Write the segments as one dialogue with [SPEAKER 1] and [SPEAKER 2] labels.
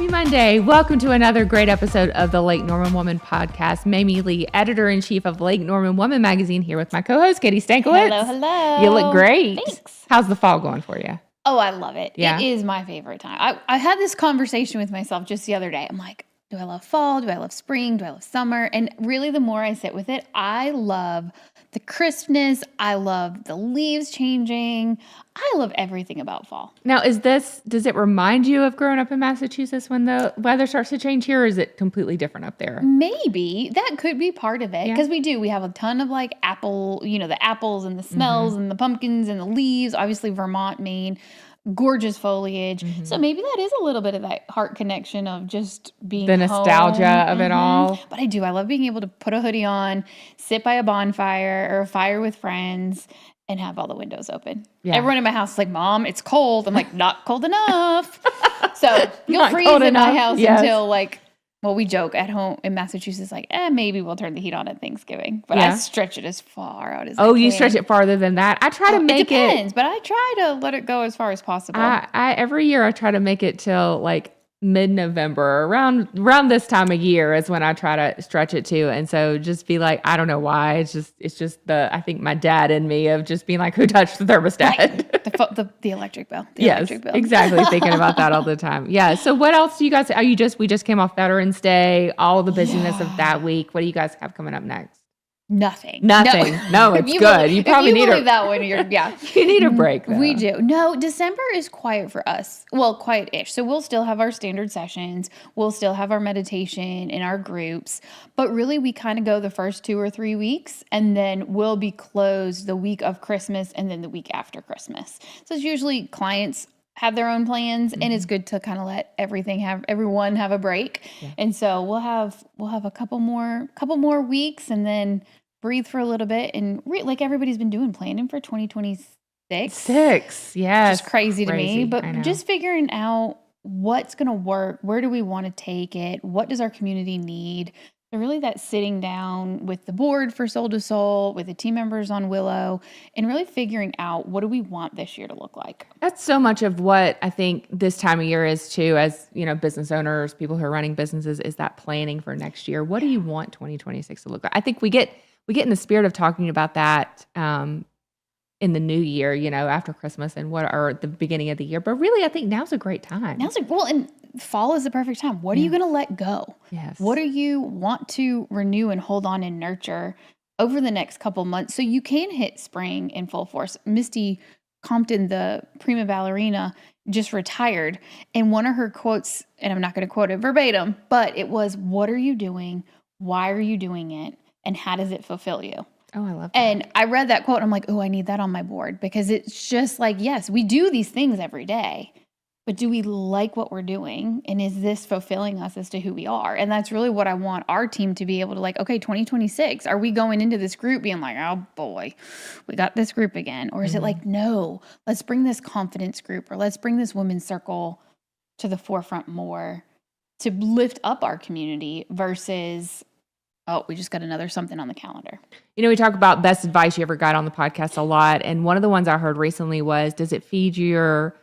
[SPEAKER 1] Happy Monday. Welcome to another great episode of the Lake Norman Woman podcast. Mamie Lee, editor-in-chief of Lake Norman Woman magazine, here with my co-host, Katie Stankiewicz.
[SPEAKER 2] Hello, hello.
[SPEAKER 1] You look great.
[SPEAKER 2] Thanks.
[SPEAKER 1] How's the fall going for you?
[SPEAKER 2] Oh, I love it.
[SPEAKER 1] Yeah?
[SPEAKER 2] It is my favorite time. I had this conversation with myself just the other day. I'm like, do I love fall? Do I love spring? Do I love summer? And really, the more I sit with it, I love the crispness. I love the leaves changing. I love everything about fall.
[SPEAKER 1] Now, does it remind you of growing up in Massachusetts when the weather starts to change here, or is it completely different up there?
[SPEAKER 2] Maybe that could be part of it because we have a ton of like apple, the apples and the smells and the pumpkins and the leaves, obviously Vermont, Maine, gorgeous foliage. So maybe that is a little bit of that heart connection of just being
[SPEAKER 1] the nostalgia of it all.
[SPEAKER 2] But I love being able to put a hoodie on, sit by a bonfire or a fire with friends, and have all the windows open. Yeah. Everyone in my house is like, Mom, it's cold. I'm like, not cold enough. So you'll freeze in my house until we joke at home in Massachusetts, like, maybe we'll turn the heat on at Thanksgiving. But I stretch it as far out as I can.
[SPEAKER 1] You stretch it farther than that? I try to make it.
[SPEAKER 2] It depends, but I try to let it go as far as possible.
[SPEAKER 1] Every year I try to make it till like mid-November, around this time of year is when I try to stretch it to. And so just be like, I don't know why. It's just I think my dad in me of just being like, who touched the thermostat?
[SPEAKER 2] Right. The electric bill. Electric bill.
[SPEAKER 1] Exactly. Thinking about that all the time. Yeah. So what else do you guys, we just came off Veterans Day, all the busyness of that week. What do you guys have coming up next?
[SPEAKER 2] Nothing.
[SPEAKER 1] No, it's good. You probably need
[SPEAKER 2] that one. You
[SPEAKER 1] need a break, though.
[SPEAKER 2] We do. No, December is quiet for us. Well, quiet-ish. So we'll still have our standard sessions. We'll still have our meditation in our groups. But really, we kind of go the first 2 or 3 weeks, and then we'll be closed the week of Christmas and then the week after Christmas. So it's usually clients have their own plans, and it's good to kind of let everyone have a break. Yeah. And so we'll have a couple more weeks, and then breathe for a little bit, and like everybody's been doing, planning for 2026.
[SPEAKER 1] Yes.
[SPEAKER 2] Just crazy to me, but just figuring out what's going to work. Where do we want to take it? What does our community need? So really that sitting down with the board for Soul to Soul, with the team members on Willow, and really figuring out what do we want this year to look like.
[SPEAKER 1] That's so much of what I think this time of year is too, as business owners, people who are running businesses, is that planning for next year. What do you want 2026 to look like? I think we get in the spirit of talking about that in the new year, after Christmas and the beginning of the year. But really, I think now's a great time.
[SPEAKER 2] And fall is the perfect time. What are you going to let go?
[SPEAKER 1] Yes.
[SPEAKER 2] What do you want to renew and hold on and nurture over the next couple months so you can hit spring in full force? Misty Compton, the prima ballerina, just retired. And one of her quotes, and I'm not going to quote it verbatim, but it was, what are you doing? Why are you doing it? And how does it fulfill you?
[SPEAKER 1] Oh, I love that.
[SPEAKER 2] And I read that quote and I'm like, oh, I need that on my board, because it's just like, yes, we do these things every day, but do we like what we're doing? And is this fulfilling us as to who we are? And that's really what I want our team to be able to, like, okay, 2026, are we going into this group being like, oh boy, we got this group again? Or is it like, no, let's bring this confidence group, or let's bring this women's circle to the forefront more to lift up our community versus, oh, we just got another something on the calendar.
[SPEAKER 1] We talk about best advice you ever got on the podcast a lot. And one of the ones I heard recently was, does it feed your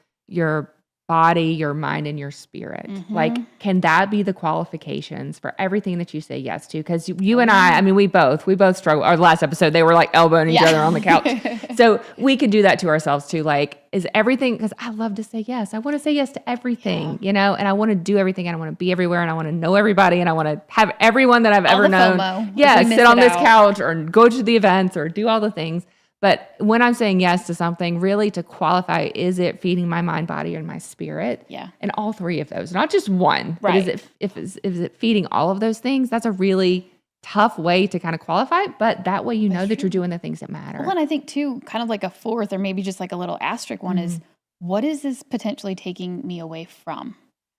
[SPEAKER 1] body, your mind, and your spirit? Like, can that be the qualifications for everything that you say yes to? Because you and I mean, we both struggle. Our last episode, they were like elbowing each other on the couch. So we can do that to ourselves too. Like, is everything, because I love to say yes. I want to say yes to everything, and I want to do everything, and I want to be everywhere, and I want to know everybody, and I want to have everyone that I've ever known.
[SPEAKER 2] FOMO,
[SPEAKER 1] sit on this couch or go to the events or do all the things. But when I'm saying yes to something, really to qualify, is it feeding my mind, body, and my spirit?
[SPEAKER 2] Yeah.
[SPEAKER 1] And all three of those, not just one.
[SPEAKER 2] Right.
[SPEAKER 1] But is it feeding all of those things? That's a really tough way to kind of qualify, but that way that you're doing the things that matter.
[SPEAKER 2] Well, and I think too, kind of like a fourth, or maybe just like a little asterisk one, is, what is this potentially taking me away from?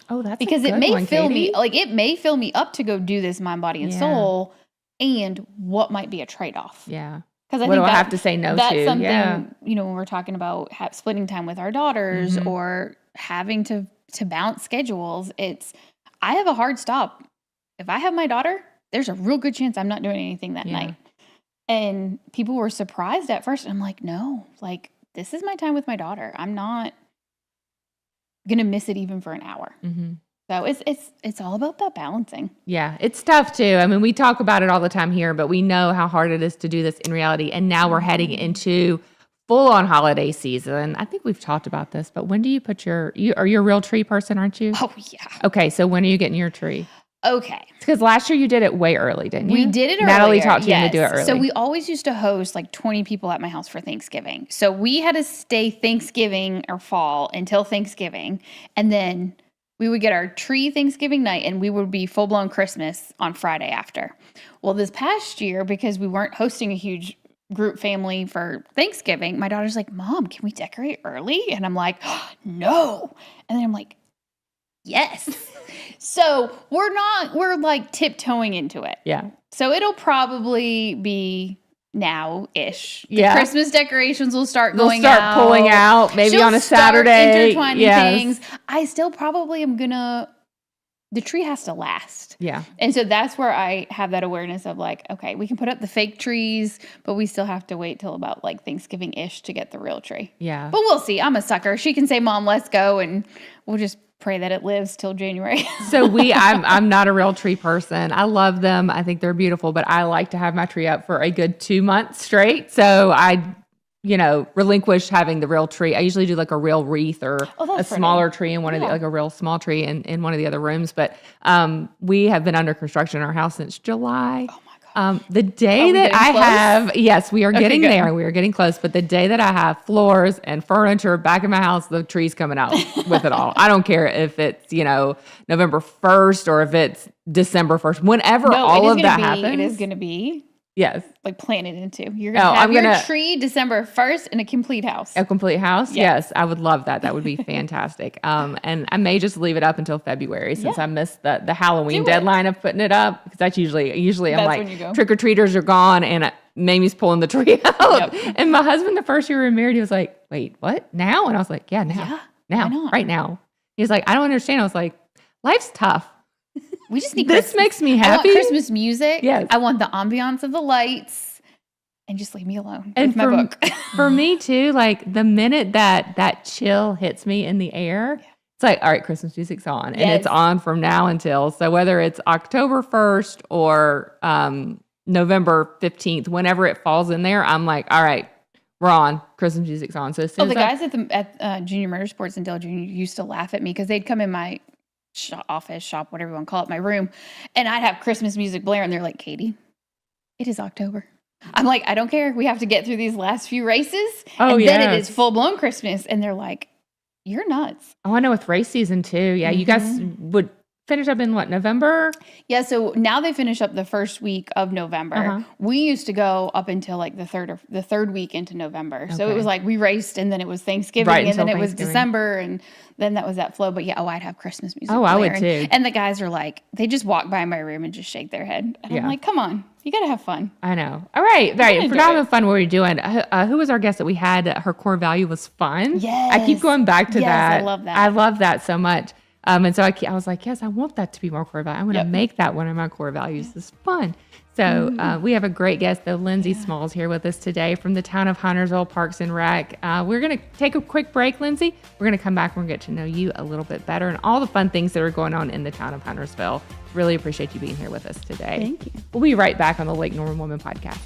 [SPEAKER 1] Oh, that's
[SPEAKER 2] because
[SPEAKER 1] a good
[SPEAKER 2] it may
[SPEAKER 1] one,
[SPEAKER 2] fill
[SPEAKER 1] Katie.
[SPEAKER 2] it may fill me up to go do this mind, body, and soul, and what might be a trade-off.
[SPEAKER 1] Yeah.
[SPEAKER 2] Because
[SPEAKER 1] what do I have to say no to?
[SPEAKER 2] That's something, when we're talking about splitting time with our daughters or having to bounce schedules, I have a hard stop. If I have my daughter, there's a real good chance I'm not doing anything that night. And people were surprised at first. I'm like, no, like, this is my time with my daughter. I'm not going to miss it even for an hour. So it's all about that balancing.
[SPEAKER 1] Yeah, it's tough too. I mean, we talk about it all the time here, but we know how hard it is to do this in reality. And now we're heading into full on holiday season. I think we've talked about this, but when do you put are you a real tree person, aren't you?
[SPEAKER 2] Oh, yeah.
[SPEAKER 1] Okay, so when are you getting your tree?
[SPEAKER 2] Okay.
[SPEAKER 1] Because last year you did it way early, didn't you?
[SPEAKER 2] We did it earlier.
[SPEAKER 1] Natalie taught you to do it early.
[SPEAKER 2] So we always used to host like 20 people at my house for Thanksgiving. So we had to stay Thanksgiving or fall until Thanksgiving. And then we would get our tree Thanksgiving night and we would be full-blown Christmas on Friday after. Well, this past year, because we weren't hosting a huge group family for Thanksgiving, my daughter's like, Mom, can we decorate early? And I'm like, oh, no. And then I'm like, yes. So we're like tiptoeing into it.
[SPEAKER 1] Yeah.
[SPEAKER 2] So it'll probably be now-ish. The
[SPEAKER 1] Yeah.
[SPEAKER 2] Christmas decorations will start going
[SPEAKER 1] They'll start
[SPEAKER 2] out.
[SPEAKER 1] pulling out maybe
[SPEAKER 2] She'll
[SPEAKER 1] on a
[SPEAKER 2] start
[SPEAKER 1] Saturday.
[SPEAKER 2] intertwining things. I still probably am the tree has to last.
[SPEAKER 1] Yeah.
[SPEAKER 2] And so that's where I have that awareness of like, okay, we can put up the fake trees, but we still have to wait till about like Thanksgiving-ish to get the real tree.
[SPEAKER 1] Yeah.
[SPEAKER 2] But we'll see. I'm a sucker. She can say, Mom, let's go. And we'll just pray that it lives till January.
[SPEAKER 1] So I'm not a real tree person. I love them. I think they're beautiful, but I like to have my tree up for a good 2 months straight. So I, relinquish having the real tree. I usually do like a real wreath or a smaller tree in one of the, like a real small tree in one of the other rooms. But we have been under construction in our house since July. Oh my God. The day that I have, yes, we are getting there. We are getting close. But the day that I have floors and furniture back in my house, the tree's coming out with it all. I don't care if it's, November 1st or if it's December 1st. Whenever all of that happens.
[SPEAKER 2] It is going to be.
[SPEAKER 1] Yes.
[SPEAKER 2] Like planted into. You're going to have your tree December 1st in a complete house.
[SPEAKER 1] A complete house? Yes. I would love that. That would be fantastic. And I may just leave it up until February since I missed the Halloween deadline of putting it up. Because that's usually I'm like, trick-or-treaters are gone and Mamie's pulling the tree out. Yep. And my husband, the first year we were married, he was like, wait, what? Now? And I was like, yeah, now. Yeah, now. Right now. He was like, I don't understand. I was like, life's tough.
[SPEAKER 2] We just need
[SPEAKER 1] this makes me happy.
[SPEAKER 2] I want Christmas music.
[SPEAKER 1] Yes.
[SPEAKER 2] I want the ambiance of the lights, and just leave me alone
[SPEAKER 1] and
[SPEAKER 2] with my book.
[SPEAKER 1] For me too, like the minute that chill hits me in the air, it's like, all right, Christmas music's on, and it's on from now until. So whether it's October 1st or November 15th, whenever it falls in there, I'm like, all right, we're on. Christmas music's on. So as soon as
[SPEAKER 2] guys at Junior Motorsports until Junior used to laugh at me because they'd come in my office, shop, whatever you want to call it, my room, and I'd have Christmas music blare, and they're like, Katie, it is October. I'm like, I don't care. We have to get through these last few races, and then it is full-blown Christmas, and they're like, you're nuts.
[SPEAKER 1] Oh, I know, with race season too. Yeah, you guys would finish up in what, November?
[SPEAKER 2] Yeah, so now they finish up the first week of November. We used to go up until like the third week into November. Okay. So it was like we raced and then it was Thanksgiving and then it was December and then that was that flow. But yeah, I'd have Christmas music.
[SPEAKER 1] Oh, I would too.
[SPEAKER 2] And the guys are like, they just walk by my room and just shake their head. And I'm like, come on, you got to have fun.
[SPEAKER 1] I know. All right. If we're not having fun, what are we doing? Who was our guest that we had? Her core value was fun.
[SPEAKER 2] Yes.
[SPEAKER 1] I keep going back to that.
[SPEAKER 2] I love that.
[SPEAKER 1] I love that so much. And so I was like, yes, I want that to be more core value. I'm going to make that one of my core values. This is fun. So we have a great guest, though. Lindsay Smalls here with us today from the town of Huntersville, Parks and Rec. We're going to take a quick break, Lindsay. We're going to come back and we're going to get to know you a little bit better and all the fun things that are going on in the town of Huntersville. Really appreciate you being here with us today.
[SPEAKER 2] Thank you.
[SPEAKER 1] We'll be right back on the Lake Norman Woman podcast.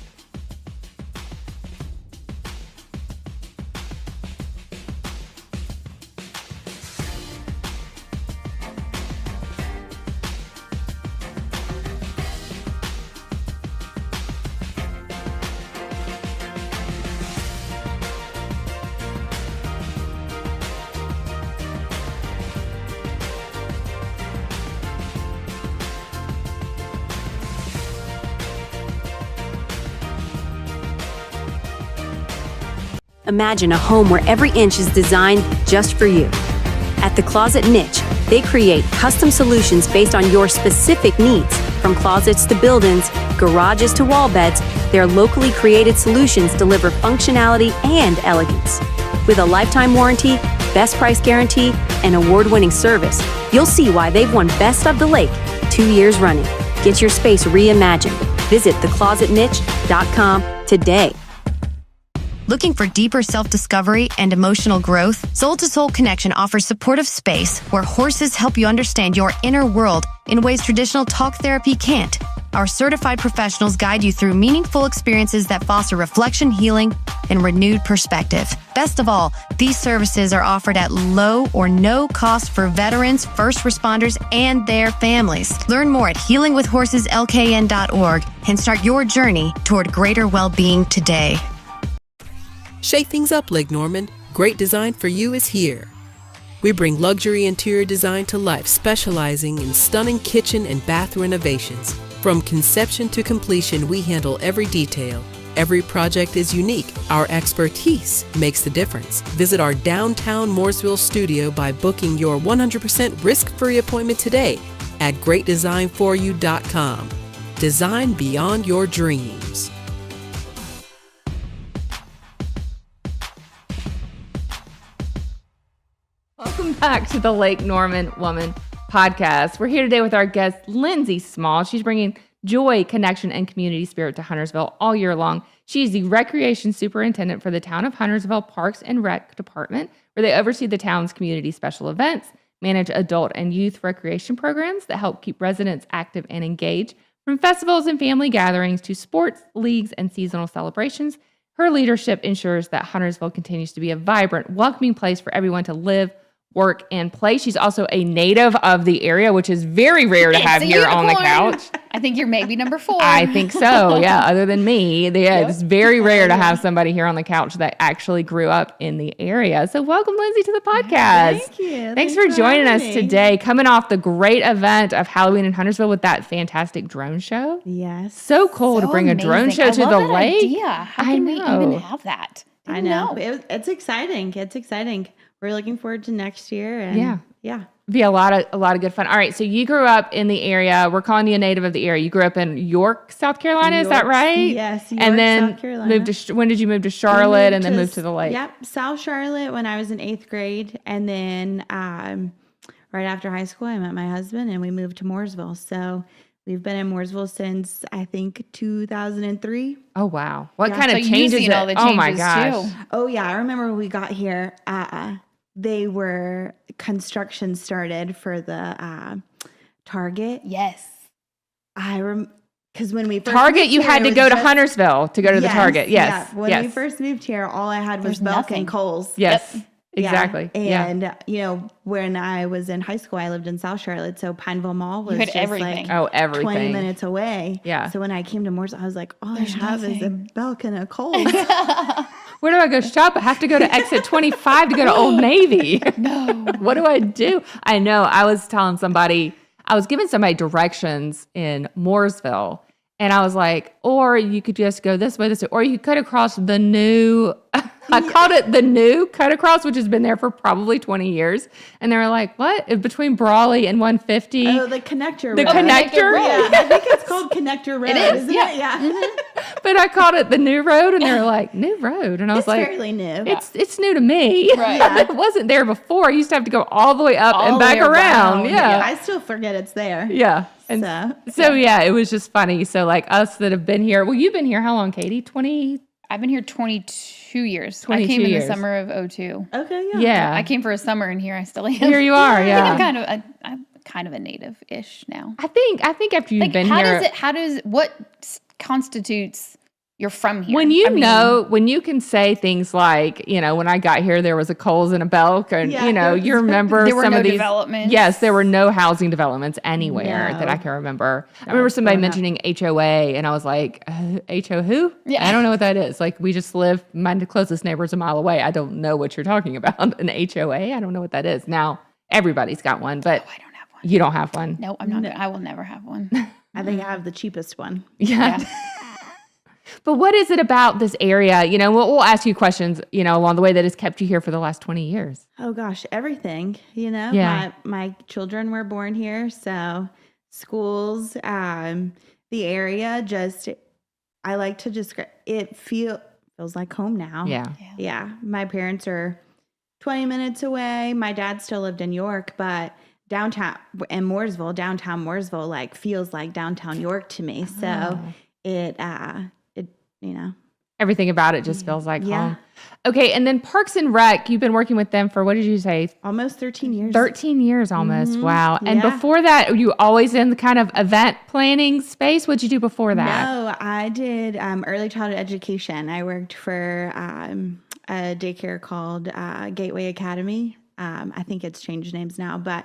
[SPEAKER 3] Imagine a home where every inch is designed just for you. At The Closet Niche, they create custom solutions based on your specific needs. From closets to build-ins, garages to wall beds, their locally created solutions deliver functionality and elegance. With a lifetime warranty, best price guarantee, and award-winning service, you'll see why they've won Best of the Lake 2 years running. Get your space reimagined. Visit theclosetniche.com today.
[SPEAKER 4] Looking for deeper self-discovery and emotional growth? Soul to Soul Connection offers supportive space where horses help you understand your inner world in ways traditional talk therapy can't. Our certified professionals guide you through meaningful experiences that foster reflection, healing, and renewed perspective. Best of all, these services are offered at low or no cost for veterans, first responders, and their families. Learn more at healingwithhorseslkn.org and start your journey toward greater well-being today.
[SPEAKER 5] Shake things up, Lake Norman. Great design for you is here. We bring luxury interior design to life, specializing in stunning kitchen and bath renovations. From conception to completion, we handle every detail. Every project is unique. Our expertise makes the difference. Visit our downtown Mooresville studio by booking your 100% risk-free appointment today at greatdesignforyou.com. Design beyond your dreams.
[SPEAKER 1] Welcome back to the Lake Norman Woman podcast. We're here today with our guest, Lindsay Small. She's bringing joy, connection, and community spirit to Huntersville all year long. She's the recreation superintendent for the town of Huntersville Parks and Rec Department, where they oversee the town's community special events, manage adult and youth recreation programs that help keep residents active and engaged, from festivals and family gatherings to sports, leagues, and seasonal celebrations. Her leadership ensures that Huntersville continues to be a vibrant, welcoming place for everyone to live, work, and play. She's also a native of the area, which is very rare to have here on the couch.
[SPEAKER 2] I think you're maybe number 4.
[SPEAKER 1] I think so, yeah. Other than me, it's very rare to have somebody here on the couch that actually grew up in the area. So welcome, Lindsay, to the podcast.
[SPEAKER 6] Thank you.
[SPEAKER 1] Thanks for joining us today, coming off the great event of Halloween in Huntersville with that fantastic drone show.
[SPEAKER 6] Yes.
[SPEAKER 1] So cool to bring a drone show to the lake.
[SPEAKER 2] Idea. How can we even have that?
[SPEAKER 6] I know. It's exciting. It's exciting. We're looking forward to next year. And yeah.
[SPEAKER 1] Be a lot of good fun. All right, so you grew up in the area. We're calling you a native of the area. You grew up in York, South Carolina. Is that right?
[SPEAKER 6] Yes. York,
[SPEAKER 1] and then
[SPEAKER 6] South Carolina.
[SPEAKER 1] when did you move to Charlotte and then move to the lake?
[SPEAKER 6] Yep, South Charlotte when I was in 8th grade, and then right after high school, I met my husband and we moved to Mooresville. So we've been in Mooresville since I think 2003.
[SPEAKER 1] Oh wow! What kind
[SPEAKER 2] So
[SPEAKER 1] of
[SPEAKER 2] you've
[SPEAKER 1] changes?
[SPEAKER 2] seen all the
[SPEAKER 1] Oh my
[SPEAKER 2] changes,
[SPEAKER 1] gosh!
[SPEAKER 2] too.
[SPEAKER 6] Oh yeah, I remember when we got here. Construction started for the Target.
[SPEAKER 2] Yes.
[SPEAKER 6] Because when we first
[SPEAKER 1] Target,
[SPEAKER 6] moved
[SPEAKER 1] you
[SPEAKER 6] here,
[SPEAKER 1] had
[SPEAKER 6] it
[SPEAKER 1] to
[SPEAKER 6] was
[SPEAKER 1] go to
[SPEAKER 6] just-
[SPEAKER 1] Huntersville to go to the Target. Yes.
[SPEAKER 6] Yeah. When we first moved here, all I had was
[SPEAKER 2] There's
[SPEAKER 6] Belk
[SPEAKER 2] nothing.
[SPEAKER 6] and Kohl's.
[SPEAKER 1] Yes.
[SPEAKER 6] Yeah.
[SPEAKER 1] Exactly. Yeah.
[SPEAKER 6] And when I was in high school, I lived in South Charlotte, so Pineville Mall was
[SPEAKER 2] had
[SPEAKER 6] just
[SPEAKER 2] everything.
[SPEAKER 6] like
[SPEAKER 1] Oh, everything.
[SPEAKER 6] 20 minutes away.
[SPEAKER 1] Yeah.
[SPEAKER 6] So when I came to Mooresville, I was like, all
[SPEAKER 2] There's
[SPEAKER 6] I have is a
[SPEAKER 2] nothing.
[SPEAKER 6] Belk and a Kohl's.
[SPEAKER 1] Where do I go shop? I have to go to exit 25 to go to Old Navy.
[SPEAKER 2] No.
[SPEAKER 1] What do I do? I know. I was telling somebody, I was giving somebody directions in Mooresville, and I was like, or you could just go this way, or you could cut across the new, I called it the new cut across, which has been there for probably 20 years. And they were like, what? Between Brawley and 150?
[SPEAKER 6] Oh, the connector
[SPEAKER 1] The
[SPEAKER 6] road.
[SPEAKER 1] connector?
[SPEAKER 6] Yeah, I think it's called Connector Road, isn't
[SPEAKER 2] yeah.
[SPEAKER 6] it? Yeah.
[SPEAKER 1] But I called it the new road, and they were like, new road. And I was
[SPEAKER 6] It's
[SPEAKER 1] like,
[SPEAKER 6] fairly new.
[SPEAKER 1] It's new to me.
[SPEAKER 2] Right.
[SPEAKER 1] It wasn't there before. I used to have to go all the way up
[SPEAKER 2] All
[SPEAKER 1] and
[SPEAKER 2] the
[SPEAKER 1] back
[SPEAKER 2] way
[SPEAKER 1] around.
[SPEAKER 2] around.
[SPEAKER 1] Yeah.
[SPEAKER 6] I still forget it's there.
[SPEAKER 1] Yeah. And
[SPEAKER 6] So,
[SPEAKER 1] yeah, it was just funny. So like us that have been here, well, you've been here how long, Katie? 20?
[SPEAKER 2] I've been here 22 years. I
[SPEAKER 1] 22
[SPEAKER 2] came in
[SPEAKER 1] years.
[SPEAKER 2] the summer of 02.
[SPEAKER 6] okay, yeah.
[SPEAKER 1] Yeah.
[SPEAKER 2] I came for a summer and here I still am.
[SPEAKER 1] Here you are.
[SPEAKER 2] I
[SPEAKER 1] Yeah.
[SPEAKER 2] think I'm kind of a native-ish now.
[SPEAKER 1] I think after you've been here,
[SPEAKER 2] what constitutes you're from here?
[SPEAKER 1] when you
[SPEAKER 2] I mean,
[SPEAKER 1] know, when you can say things like, when I got here, there was a Coles and a Belk, and
[SPEAKER 6] Yeah.
[SPEAKER 1] you remember
[SPEAKER 2] There were
[SPEAKER 1] some
[SPEAKER 2] no
[SPEAKER 1] of these
[SPEAKER 2] developments.
[SPEAKER 1] Yes, there were no housing developments anywhere
[SPEAKER 6] No.
[SPEAKER 1] that I can remember. I remember somebody mentioning HOA, and I was like, HO who?
[SPEAKER 2] Yeah.
[SPEAKER 1] I don't know what that is. Like, we just live, my closest neighbor's a mile away. I don't know what you're talking about. An HOA? I don't know what that is. Now, everybody's got one, but
[SPEAKER 2] I don't have one.
[SPEAKER 1] you don't have one.
[SPEAKER 2] No, I'm not. I will never have one.
[SPEAKER 6] I think I have the cheapest one.
[SPEAKER 1] Yeah. But what is it about this area? We'll ask you questions, along the way that has kept you here for the last 20 years.
[SPEAKER 6] Oh gosh, everything,
[SPEAKER 1] Yeah.
[SPEAKER 6] My children were born here, so schools, the area, I like to describe it feels like home now.
[SPEAKER 1] Yeah.
[SPEAKER 6] Yeah. My parents are 20 minutes away. My dad still lived in York, but downtown downtown Mooresville, like feels like downtown York to me. So it
[SPEAKER 1] everything about it just feels like
[SPEAKER 6] Yeah.
[SPEAKER 1] home. Okay, and then Parks and Rec, you've been working with them for, what did you say?
[SPEAKER 6] Almost 13 years.
[SPEAKER 1] 13 years almost. Wow. And
[SPEAKER 6] Yeah.
[SPEAKER 1] before that, were you always in the kind of event planning space? What'd you do before that?
[SPEAKER 6] No, I did early childhood education. I worked for a daycare called Gateway Academy. I think it's changed names now, but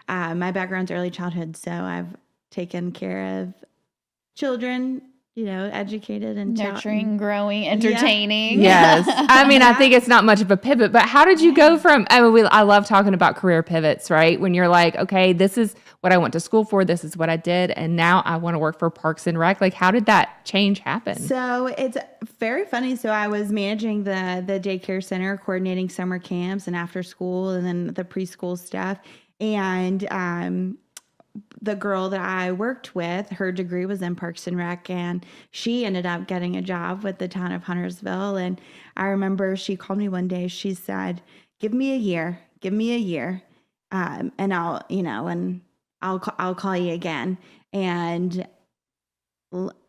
[SPEAKER 6] my background's early childhood, so I've taken care of children, educated and
[SPEAKER 2] Nurturing, growing, entertaining.
[SPEAKER 1] Yes. I mean, I think it's not much of a pivot, but how did you go from, I love talking about career pivots, right? When you're like, okay, this is what I went to school for, this is what I did, and now I want to work for Parks and Rec. Like, how did that change happen?
[SPEAKER 6] So it's very funny. So I was managing the daycare center, coordinating summer camps and after school and then the preschool stuff. And the girl that I worked with, her degree was in Parks and Rec, and she ended up getting a job with the town of Huntersville. And I remember she called me one day. She said, give me a year, and I'll call you again. And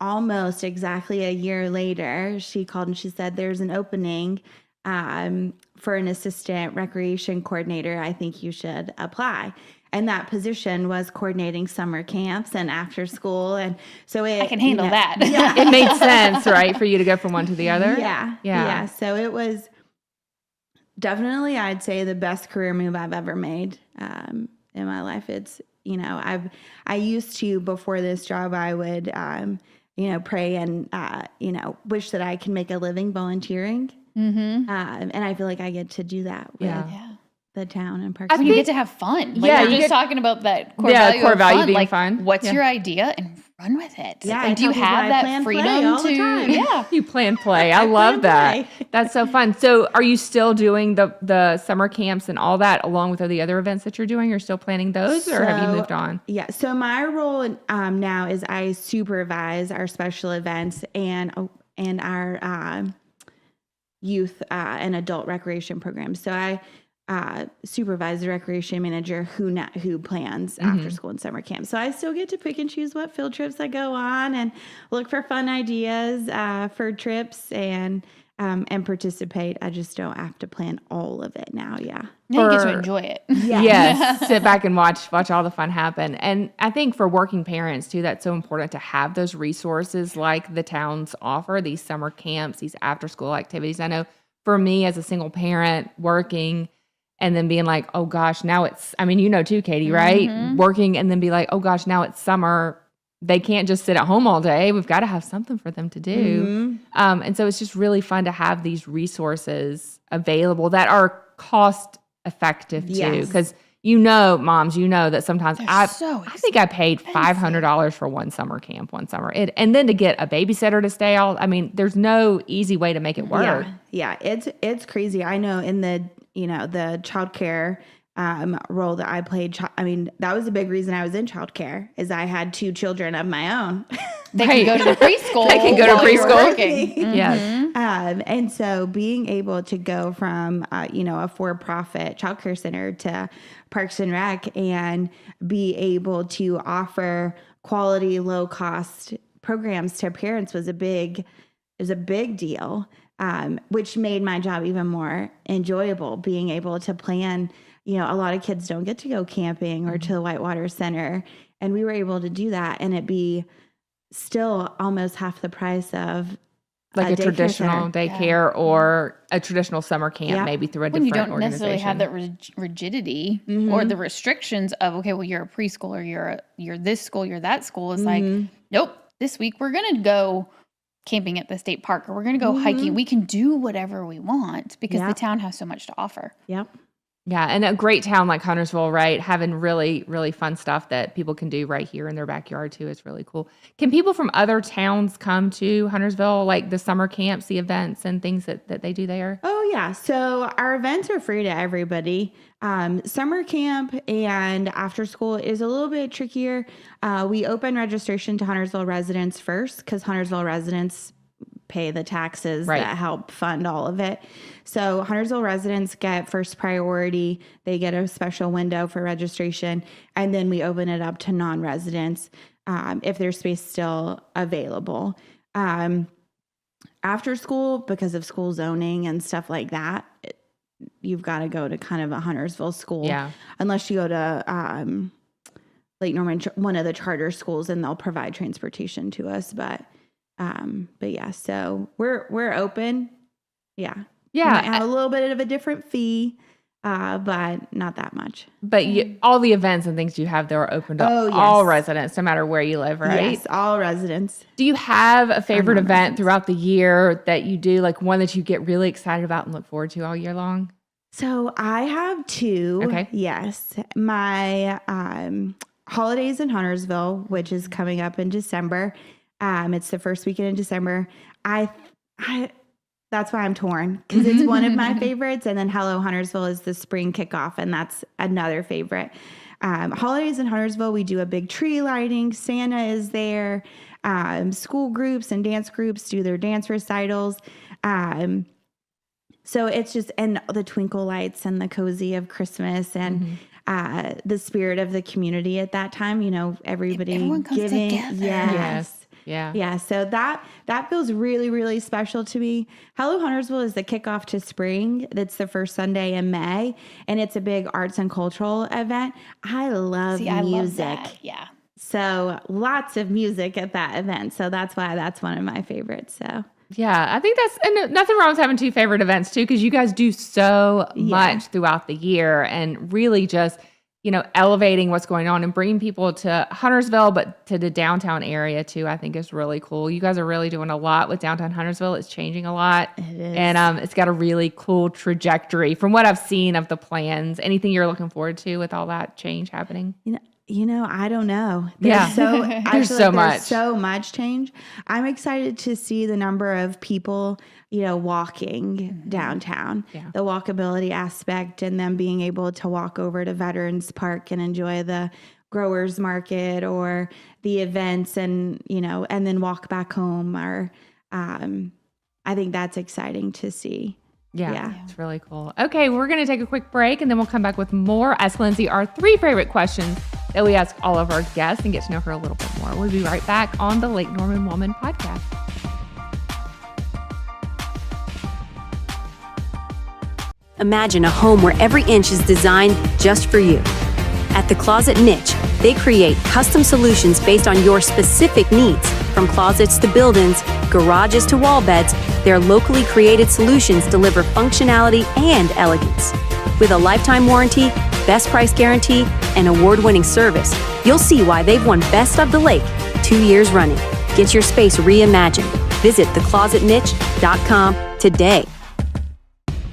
[SPEAKER 6] almost exactly a year later, she called and she said, there's an opening for an assistant recreation coordinator. I think you should apply. And that position was coordinating summer camps and after school. And so I
[SPEAKER 2] can handle that.
[SPEAKER 6] Yeah.
[SPEAKER 1] It made sense, right, for you to go from one to the other?
[SPEAKER 6] Yeah. So it was definitely, I'd say, the best career move I've ever made in my life. It's, I used to, before this job, I would, pray and, wish that I can make a living volunteering.
[SPEAKER 2] Mm-hmm.
[SPEAKER 6] And I feel like I get to do that with the town and Parks.
[SPEAKER 2] When you get to have fun. Like,
[SPEAKER 1] Yeah,
[SPEAKER 2] we're
[SPEAKER 1] you
[SPEAKER 2] just
[SPEAKER 1] get-
[SPEAKER 2] talking about that core
[SPEAKER 1] Yeah,
[SPEAKER 2] value
[SPEAKER 1] core
[SPEAKER 2] of
[SPEAKER 1] value
[SPEAKER 2] fun.
[SPEAKER 1] being
[SPEAKER 2] Like,
[SPEAKER 1] fun.
[SPEAKER 2] what's
[SPEAKER 1] Yeah.
[SPEAKER 2] your idea? And run with it.
[SPEAKER 6] Yeah,
[SPEAKER 2] Like,
[SPEAKER 6] I
[SPEAKER 2] do you
[SPEAKER 6] tell people
[SPEAKER 2] have
[SPEAKER 6] I
[SPEAKER 2] that
[SPEAKER 6] plan play
[SPEAKER 2] freedom
[SPEAKER 6] all the
[SPEAKER 2] to?
[SPEAKER 6] time.
[SPEAKER 2] Yeah.
[SPEAKER 1] You plan play. I love that.
[SPEAKER 6] play.
[SPEAKER 1] That's so fun. So are you still doing the summer camps and all that along with the other events that you're doing? You're still planning those, or have you
[SPEAKER 6] So,
[SPEAKER 1] moved on?
[SPEAKER 6] Yeah. So my role now is I supervise our special events and our youth and adult recreation programs. So I supervise the recreation manager who plans after school and summer camp. So I still get to pick and choose what field trips I go on and look for fun ideas for trips and participate. I just don't have to plan all of it now. Yeah.
[SPEAKER 2] Now you get to
[SPEAKER 1] For-
[SPEAKER 2] enjoy it.
[SPEAKER 1] Yes, sit back and watch all the fun happen. And I think for working parents too, that's so important to have those resources like the towns offer, these summer camps, these after school activities. I know for me as a single parent working and then being like, oh gosh, now it's, too, Katie, right? Working and then be like, oh gosh, now it's summer. They can't just sit at home all day. We've got to have something for them to do. And so it's just really fun to have these resources available that are cost effective too.
[SPEAKER 6] Yes.
[SPEAKER 1] Because moms, that sometimes I think I paid $500 for one summer camp one summer. And then to get a babysitter to stay there's no easy way to make it work.
[SPEAKER 6] Yeah. It's crazy. I know in the childcare role that I played. That was a big reason I was in childcare is I had 2 children of my own.
[SPEAKER 2] They can go to the preschool.
[SPEAKER 1] They can go to
[SPEAKER 2] while you're
[SPEAKER 1] preschool.
[SPEAKER 2] working.
[SPEAKER 1] Yes.
[SPEAKER 6] And so being able to go from, a for-profit childcare center to Parks and Rec and be able to offer quality, low-cost programs to parents was a big deal, which made my job even more enjoyable, being able to plan. A lot of kids don't get to go camping or to the Whitewater Center, and we were able to do that, and it be still almost half the price of
[SPEAKER 1] Like a
[SPEAKER 6] daycare
[SPEAKER 1] traditional
[SPEAKER 6] center.
[SPEAKER 1] daycare or a traditional summer camp, maybe through a
[SPEAKER 2] When you
[SPEAKER 1] different
[SPEAKER 2] don't necessarily have
[SPEAKER 1] organization.
[SPEAKER 2] that rigidity or the restrictions of, okay, well, you're a preschooler, you're this school, you're that school. It's like, nope, this week we're going to go camping at the state park or we're going to go hiking. We can do whatever we want because the town has so much to offer.
[SPEAKER 6] Yep.
[SPEAKER 1] Yeah, and a great town like Huntersville, right? Having really, really fun stuff that people can do right here in their backyard too is really cool. Can people from other towns come to Huntersville, like the summer camps, the events and things that they do there?
[SPEAKER 6] Oh, yeah. So our events are free to everybody. Summer camp and after school is a little bit trickier. We open registration to Huntersville residents first because Huntersville residents pay the taxes that help fund all of it. So Huntersville residents get first priority. They get a special window for registration, and then we open it up to non-residents if there's space still available. after school, because of school zoning and stuff like that, you've got to go to kind of a Huntersville school.
[SPEAKER 1] Yeah.
[SPEAKER 6] Unless you go to Lake Norman, one of the charter schools, and they'll provide transportation to us. But yeah, so we're open. Yeah.
[SPEAKER 1] Yeah.
[SPEAKER 6] We might have a little bit of a different fee, but not that much.
[SPEAKER 1] But all the events and things you have there are open to all residents, no matter where you live, right?
[SPEAKER 6] Yes, all residents.
[SPEAKER 1] Do you have a favorite event throughout the year that you do, like one that you get really excited about and look forward to all year long?
[SPEAKER 6] So I have two.
[SPEAKER 1] Okay.
[SPEAKER 6] Yes. My holidays in Huntersville, which is coming up in December. It's the first weekend in December. I that's why I'm torn, because it's one of my favorites. And then Hello Huntersville is the spring kickoff, and that's another favorite. Holidays in Huntersville, we do a big tree lighting. Santa is there. School groups and dance groups do their dance recitals. So it's just, and the twinkle lights and the cozy of Christmas and the spirit of the community at that time. You know, everyone
[SPEAKER 2] comes
[SPEAKER 6] giving.
[SPEAKER 2] together.
[SPEAKER 6] Yes.
[SPEAKER 1] Yeah.
[SPEAKER 6] Yeah. So that feels really, really special to me. Hello Huntersville is the kickoff to spring. That's the first Sunday in May, and it's a big arts and cultural event. I love music. I love that.
[SPEAKER 2] Yeah.
[SPEAKER 6] So lots of music at that event. So that's why that's one of my favorites. So
[SPEAKER 1] yeah, I think and nothing wrong with having two favorite events too, because you guys do so much throughout the year, and really just, you know, elevating what's going on and bringing people to Huntersville, but to the downtown area too, I think is really cool. You guys are really doing a lot with downtown Huntersville. It's changing a lot.
[SPEAKER 6] It is.
[SPEAKER 1] And it's got a really cool trajectory from what I've seen of the plans. Anything you're looking forward to with all that change happening?
[SPEAKER 6] You know, I don't know.
[SPEAKER 1] There's
[SPEAKER 6] so much change. I'm excited to see the number of people, you know, walking downtown, the walkability aspect, and them being able to walk over to Veterans Park and enjoy the growers market or the events, and, you know, and then walk back home. Or I think that's exciting to see.
[SPEAKER 1] Yeah, it's really cool. Okay, we're going to take a quick break, and then we'll come back with more. Ask Lindsay our 3 favorite questions that we ask all of our guests and get to know her a little bit more. We'll be right back on the Lake Norman Woman podcast.
[SPEAKER 3] Imagine a home where every inch is designed just for you. At The Closet Niche, they create custom solutions based on your specific needs. From closets to build-ins, garages to wall beds, their locally created solutions deliver functionality and elegance. With a lifetime warranty, best price guarantee, and award-winning service, you'll see why they've won Best of the Lake 2 years running. Get your space reimagined. Visit theclosetniche.com today.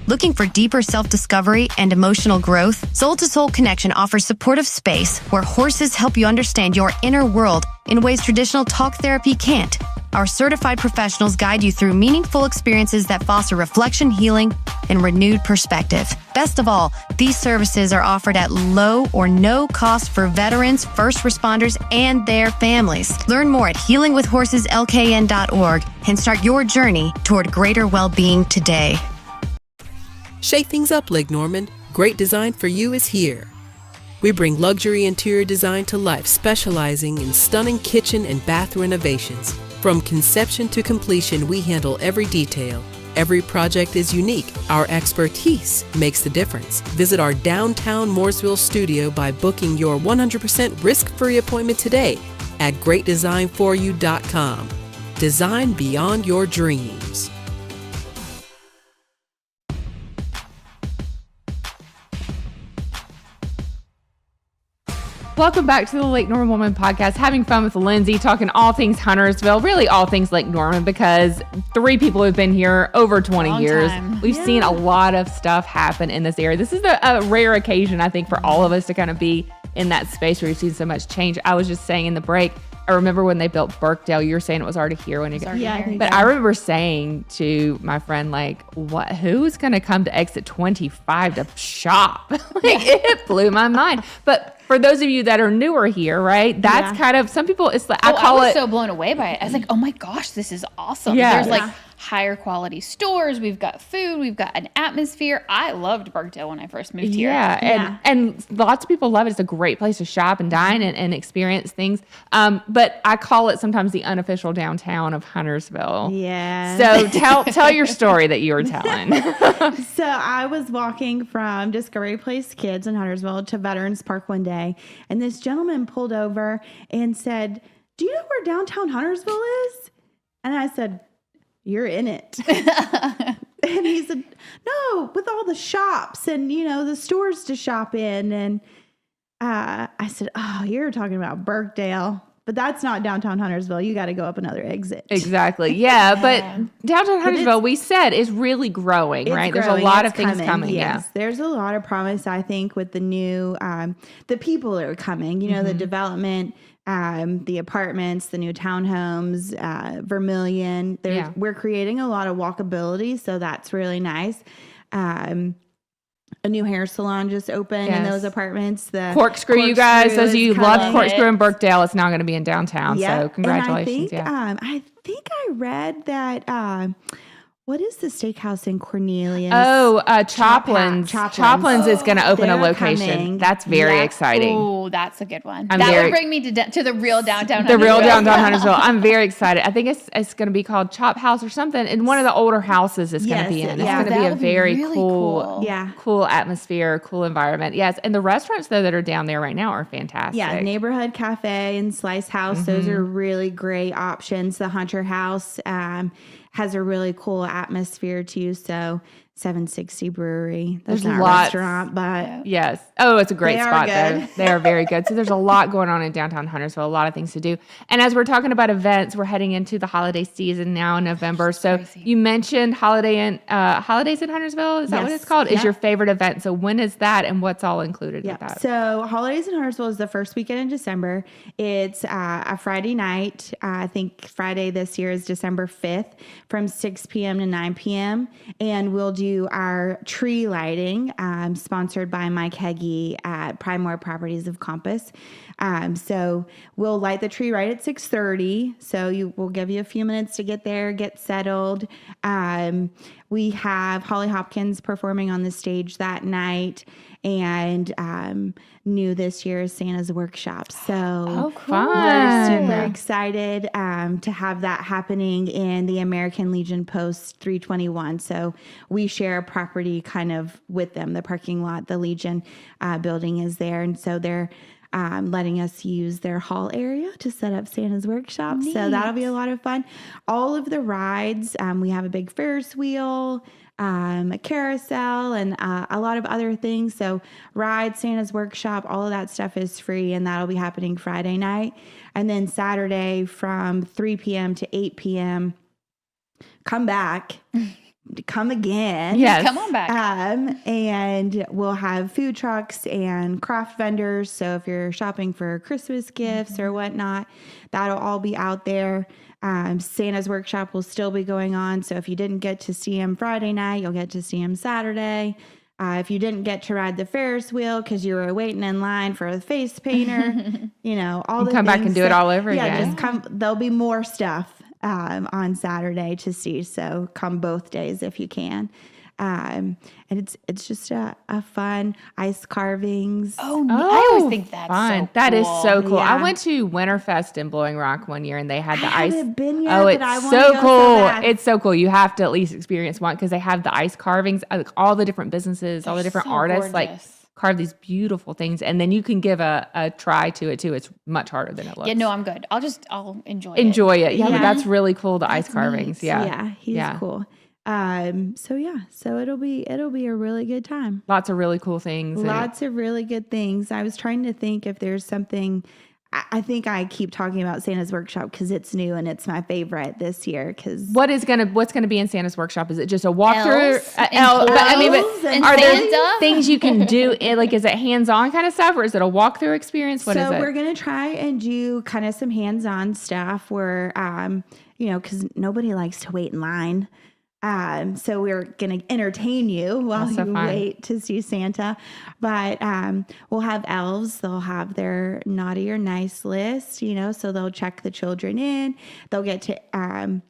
[SPEAKER 4] Looking for deeper self-discovery and emotional growth? Soul to Soul Connection offers supportive space where horses help you understand your inner world in ways traditional talk therapy can't. Our certified professionals guide you through meaningful experiences that foster reflection, healing, and renewed perspective. Best of all, these services are offered at low or no cost for veterans, first responders, and their families. Learn more at healingwithhorseslkn.org and start your journey toward greater well-being today.
[SPEAKER 5] Shake things up, Lake Norman. Great design for you is here. We bring luxury interior design to life, specializing in stunning kitchen and bath renovations. From conception to completion, we handle every detail. Every project is unique. Our expertise makes the difference. Visit our downtown Mooresville studio by booking your 100% risk-free appointment today at greatdesignforyou.com. Design beyond your dreams.
[SPEAKER 1] Welcome back to the Lake Norman Woman podcast. Having fun with Lindsay, talking all things Huntersville, really all things Lake Norman, because 3 people have been here over 20 years. We've seen a lot of stuff happen in this area. This is a rare occasion, I think, for all of us to kind of be in that space where we've seen so much change. I was just saying in the break, I remember when they built Birkdale, you were saying it was already here when you got here. But I remember saying to my friend, like, who's going to come to exit 25 to shop? It blew my mind. But for those of you that are newer here, right? That's kind of, some people, it's like, I was
[SPEAKER 2] so blown away by it. I was like, oh my gosh, this is awesome. There's like higher quality stores. We've got food. We've got an atmosphere. I loved Burkdale when I first moved here.
[SPEAKER 1] And lots of people love it. It's a great place to shop and dine and experience things. But I call it sometimes the unofficial downtown of Huntersville.
[SPEAKER 6] Yeah.
[SPEAKER 1] So tell your story that you were telling.
[SPEAKER 6] So I was walking from Discovery Place Kids in Huntersville to Veterans Park one day, and this gentleman pulled over and said, "Do you know where downtown Huntersville is?" And I said, "You're in it." And he said, "No, with all the shops and, the stores to shop in." And I said, "Oh, you're talking about Burkdale. But that's not downtown Huntersville. You got to go up another exit."
[SPEAKER 1] Exactly. Yeah. But downtown Huntersville, we said, is really growing, right? There's a lot of things coming.
[SPEAKER 6] Yes. There's a lot of promise, I think, with the new, the people that are coming, the development, the apartments, the new townhomes, Vermilion. We're creating a lot of walkability. So that's really nice. A new hair salon just opened in those apartments. The
[SPEAKER 1] Corkscrew, you guys, those of you love Corkscrew in Burkdale, it's now going to be in downtown. Yep. So congratulations.
[SPEAKER 6] I think I read that. What is the steakhouse in Cornelius?
[SPEAKER 1] Oh, Choplin's. Choplin's is going to open a location.
[SPEAKER 6] Coming.
[SPEAKER 1] That's very exciting.
[SPEAKER 2] Oh, that's a good one. That would bring me to the real downtown.
[SPEAKER 1] The real downtown Huntersville. I'm very excited. I think it's going to be called Chop House or something. And one of the older houses is going to be in. It's going to be a very really cool atmosphere, cool environment. Yes, and the restaurants though that are down there right now are fantastic.
[SPEAKER 6] Yeah, Neighborhood Cafe and Slice House. Those are really great options. The Hunter House has a really cool atmosphere too. So 760 Brewery. That's not a restaurant, but
[SPEAKER 1] yes. Oh, it's a great spot there. They are very good. So there's a lot going on in downtown Huntersville, a lot of things to do. And as we're talking about events, we're heading into the holiday season now in November. So you mentioned Holidays in Huntersville. Is that what it's called? Is your favorite event? So when is that and what's all included with that?
[SPEAKER 6] So Holidays in Huntersville is the first weekend in December. It's a Friday night. I think Friday this year is December 5th from 6 p.m. to 9 p.m. And we'll do our tree lighting, sponsored by Mike Heggie at Primeware Properties of Compass. So we'll light the tree right at 6:30. So we'll give you a few minutes to get there, get settled. We have Holly Hopkins performing on the stage that night, and new this year is Santa's Workshop. So we're super excited to have that happening in the American Legion Post 321. So we share a property kind of with them. The parking lot, the Legion building is there, and so they're letting us use their hall area to set up Santa's Workshop. Neat. So that'll be a lot of fun. All of the rides, we have a big Ferris wheel, a carousel, and a lot of other things. So rides, Santa's Workshop, all of that stuff is free, and that'll be happening Friday night. And then Saturday from 3 p.m. to 8 p.m., come back. Come again.
[SPEAKER 2] Yes. Come on back.
[SPEAKER 6] And we'll have food trucks and craft vendors. So if you're shopping for Christmas gifts or whatnot, that'll all be out there. Santa's Workshop will still be going on. So if you didn't get to see him Friday night, you'll get to see him Saturday. If you didn't get to ride the Ferris wheel because you were waiting in line for a face painter, all the
[SPEAKER 1] come back and do it all over again.
[SPEAKER 6] Yeah, just come. There'll be more stuff on Saturday to see. So come both days if you can. And it's just a fun ice carvings.
[SPEAKER 2] Oh, I always think that's
[SPEAKER 1] fun.
[SPEAKER 2] So cool.
[SPEAKER 1] That is so cool.
[SPEAKER 6] Yeah.
[SPEAKER 1] I went to Winterfest in Blowing Rock one year and they had the
[SPEAKER 6] I
[SPEAKER 1] ice.
[SPEAKER 6] haven't been yet,
[SPEAKER 1] Oh,
[SPEAKER 6] but
[SPEAKER 1] it's
[SPEAKER 6] I wanna
[SPEAKER 1] so
[SPEAKER 6] go
[SPEAKER 1] cool.
[SPEAKER 6] so bad.
[SPEAKER 1] It's so cool. You have to at least experience one because they have the ice carvings, all the different businesses, all the different
[SPEAKER 2] so
[SPEAKER 1] artists
[SPEAKER 2] gorgeous.
[SPEAKER 1] carve these beautiful things, and then you can give a try to it too. It's much harder than it looks.
[SPEAKER 2] Yeah, no, I'm good. I'll enjoy it.
[SPEAKER 1] Enjoy it. Yeah,
[SPEAKER 6] Yeah.
[SPEAKER 1] but that's really cool. The ice carvings.
[SPEAKER 2] neat.
[SPEAKER 1] Yeah.
[SPEAKER 6] He's cool. So it'll be a really good time.
[SPEAKER 1] Lots of really cool things.
[SPEAKER 6] Lots of really good things. I was trying to think if there's something. I think I keep talking about Santa's Workshop because it's new and it's my favorite this year. Because
[SPEAKER 1] what's gonna be in Santa's Workshop? Is it just a walkthrough?
[SPEAKER 2] Elves and
[SPEAKER 1] are there
[SPEAKER 2] Santa?
[SPEAKER 1] things you can do? Is it hands-on kind of stuff, or is it a walkthrough experience? What is it?
[SPEAKER 6] We're gonna try and do kind of some hands-on stuff where, because nobody likes to wait in line. So we're going to entertain you while you wait to see Santa. But we'll have elves. They'll have their naughty or nice list, so they'll check the children in. They'll get to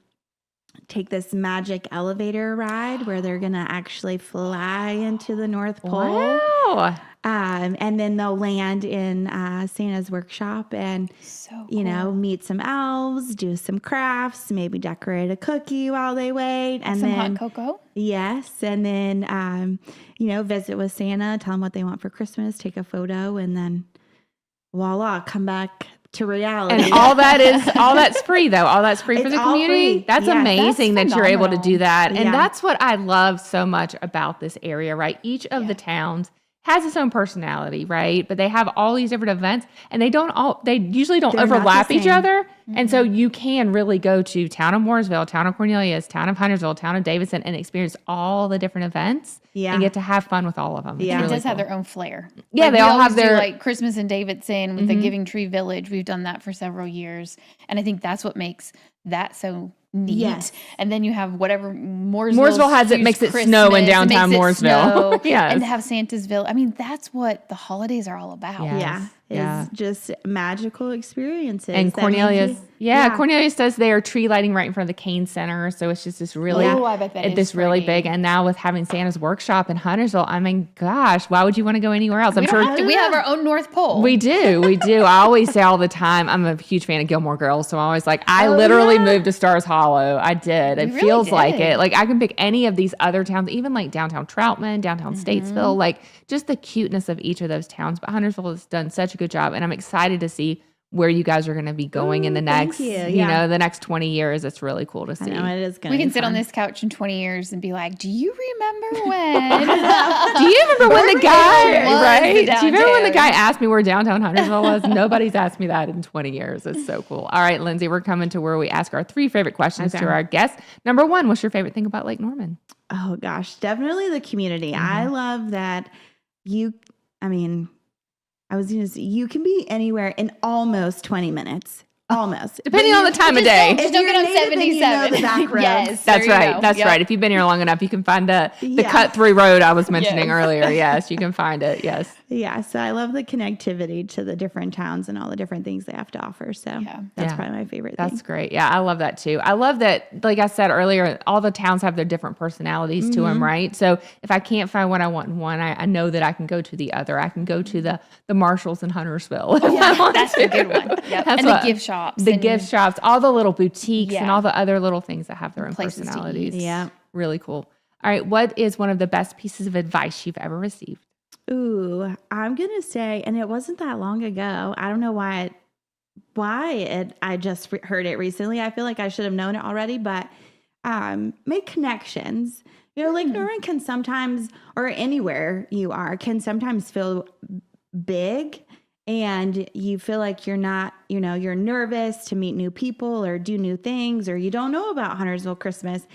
[SPEAKER 6] take this magic elevator ride where they're going to actually fly into the North Pole.
[SPEAKER 1] Wow.
[SPEAKER 6] And then they'll land in Santa's workshop and,
[SPEAKER 2] So
[SPEAKER 6] you know,
[SPEAKER 2] cool.
[SPEAKER 6] meet some elves, do some crafts, maybe decorate a cookie while they wait. And
[SPEAKER 2] Some
[SPEAKER 6] then,
[SPEAKER 2] hot cocoa.
[SPEAKER 6] yes. And then, you know, visit with Santa, tell them what they want for Christmas, take a photo, and then voila, come back to reality.
[SPEAKER 1] And all that's free though. All that's free for
[SPEAKER 6] It's
[SPEAKER 1] the
[SPEAKER 6] all
[SPEAKER 1] community.
[SPEAKER 6] free.
[SPEAKER 1] That's
[SPEAKER 6] Yes.
[SPEAKER 1] amazing
[SPEAKER 2] That's
[SPEAKER 1] that you're able to do
[SPEAKER 2] phenomenal.
[SPEAKER 1] that. And
[SPEAKER 6] Yeah.
[SPEAKER 1] that's what I love so much about this area, right? Each of the towns has its own personality, right? But they have all these different events and they usually don't
[SPEAKER 6] They're not the
[SPEAKER 1] overlap each
[SPEAKER 6] same.
[SPEAKER 1] other. And so you can really go to town of Mooresville, town of Cornelius, town of Huntersville, town of Davidson, and experience all the different events and get to have fun with all of them. It's
[SPEAKER 6] Yeah.
[SPEAKER 2] And it
[SPEAKER 1] really
[SPEAKER 2] does have
[SPEAKER 1] cool.
[SPEAKER 2] their own flair.
[SPEAKER 1] Yeah,
[SPEAKER 2] Like,
[SPEAKER 1] they
[SPEAKER 2] we
[SPEAKER 1] all
[SPEAKER 2] always
[SPEAKER 1] have their-
[SPEAKER 2] do, like Christmas in Davidson with the Giving Tree Village. We've done that for several years, and I think that's what makes that so neat.
[SPEAKER 6] Yes.
[SPEAKER 2] And then you have whatever
[SPEAKER 1] Mooresville has it,
[SPEAKER 2] huge
[SPEAKER 1] makes it snow in
[SPEAKER 2] Christmas,
[SPEAKER 1] downtown
[SPEAKER 2] makes it
[SPEAKER 1] Mooresville.
[SPEAKER 2] snow,
[SPEAKER 1] Yes.
[SPEAKER 2] and to have Santasville. I mean, that's what the holidays are all about.
[SPEAKER 1] Yeah.
[SPEAKER 6] Yeah. It's
[SPEAKER 1] Yeah.
[SPEAKER 6] just magical experiences.
[SPEAKER 1] And
[SPEAKER 6] that make
[SPEAKER 1] Cornelius,
[SPEAKER 6] you-
[SPEAKER 1] Cornelius does their tree lighting right in front of the Kane Center. So it's just this really,
[SPEAKER 2] Oh, I bet that is
[SPEAKER 1] this really
[SPEAKER 2] pretty.
[SPEAKER 1] big. And now with having Santa's workshop in Huntersville, I mean, gosh, why would you want to go anywhere else? I'm
[SPEAKER 2] We, don't
[SPEAKER 1] sure
[SPEAKER 2] have to, we have our own North Pole.
[SPEAKER 1] we do. We do. I always say all the time, I'm a huge fan of Gilmore Girls. So I'm always like, I literally moved to Stars Hollow. I did. It
[SPEAKER 2] really
[SPEAKER 1] feels like
[SPEAKER 2] did.
[SPEAKER 1] it. Like I can pick any of these other towns, even like downtown Troutman, downtown Statesville, like just the cuteness of each of those towns. But Huntersville has done such a good job. And I'm excited to see where you guys are going to be going in the
[SPEAKER 6] thank
[SPEAKER 1] next,
[SPEAKER 6] you.
[SPEAKER 1] you
[SPEAKER 6] Yeah.
[SPEAKER 1] know, the next 20 years. It's really cool to
[SPEAKER 6] I
[SPEAKER 1] see.
[SPEAKER 6] know it is going
[SPEAKER 2] We
[SPEAKER 6] to
[SPEAKER 2] can
[SPEAKER 6] be
[SPEAKER 2] sit on
[SPEAKER 6] fun.
[SPEAKER 2] this couch in 20 years and be like, do you remember when?
[SPEAKER 1] Do you remember when the guy,
[SPEAKER 2] was
[SPEAKER 1] right? Do you remember when the
[SPEAKER 2] downtown?
[SPEAKER 1] guy asked me where downtown Huntersville was? Nobody's asked me that in 20 years. It's so cool. All right, Lindsay, we're coming to where we ask our 3 favorite questions
[SPEAKER 6] Okay.
[SPEAKER 1] to our guests. Number 1, what's your favorite thing about Lake Norman?
[SPEAKER 6] Oh gosh, definitely the community. I love that I was going to say, you can be anywhere in almost 20 minutes. Almost.
[SPEAKER 1] Depending
[SPEAKER 6] But
[SPEAKER 1] on the time of day.
[SPEAKER 2] Just don't
[SPEAKER 6] you're
[SPEAKER 2] get on
[SPEAKER 6] native and you know
[SPEAKER 2] 77.
[SPEAKER 6] the back roads.
[SPEAKER 2] Yes.
[SPEAKER 1] That's
[SPEAKER 2] there you
[SPEAKER 1] right.
[SPEAKER 2] go.
[SPEAKER 1] That's
[SPEAKER 2] Yep.
[SPEAKER 1] right. If you've been here long enough, you can find the
[SPEAKER 6] Yeah.
[SPEAKER 1] cut-through road I was mentioning
[SPEAKER 2] Yes.
[SPEAKER 1] earlier. Yes, you can find it. Yes.
[SPEAKER 6] Yeah, so I love the connectivity to the different towns and all the different things they have to offer. So that's
[SPEAKER 1] Yeah.
[SPEAKER 6] probably my favorite
[SPEAKER 1] That's
[SPEAKER 6] thing.
[SPEAKER 1] great. Yeah, I love that too. I love that, like I said earlier, all the towns have their different personalities to them, right? So if I can't find what I want in one, I know that I can go to the other. I can go to the Marshalls in Huntersville. if I want
[SPEAKER 2] That's
[SPEAKER 1] to.
[SPEAKER 2] a good one. Yep.
[SPEAKER 1] That's
[SPEAKER 2] And
[SPEAKER 1] what-
[SPEAKER 2] the gift shops.
[SPEAKER 1] The
[SPEAKER 2] and-
[SPEAKER 1] gift shops, all the little boutiques and
[SPEAKER 2] Yeah.
[SPEAKER 1] all the other little things that have their own
[SPEAKER 2] Places to eat.
[SPEAKER 1] personalities.
[SPEAKER 6] Yeah.
[SPEAKER 1] Really cool. All right. What is one of the best pieces of advice you've ever received?
[SPEAKER 6] Ooh, I'm going to say, and it wasn't that long ago. I don't know why I just heard it recently. I feel like I should have known it already, but make connections. You know, Lake Norman can sometimes, or anywhere you are, can sometimes feel big and you feel like you're not, you know, you're nervous to meet new people or do new things, or you don't know about Huntersville Christmas.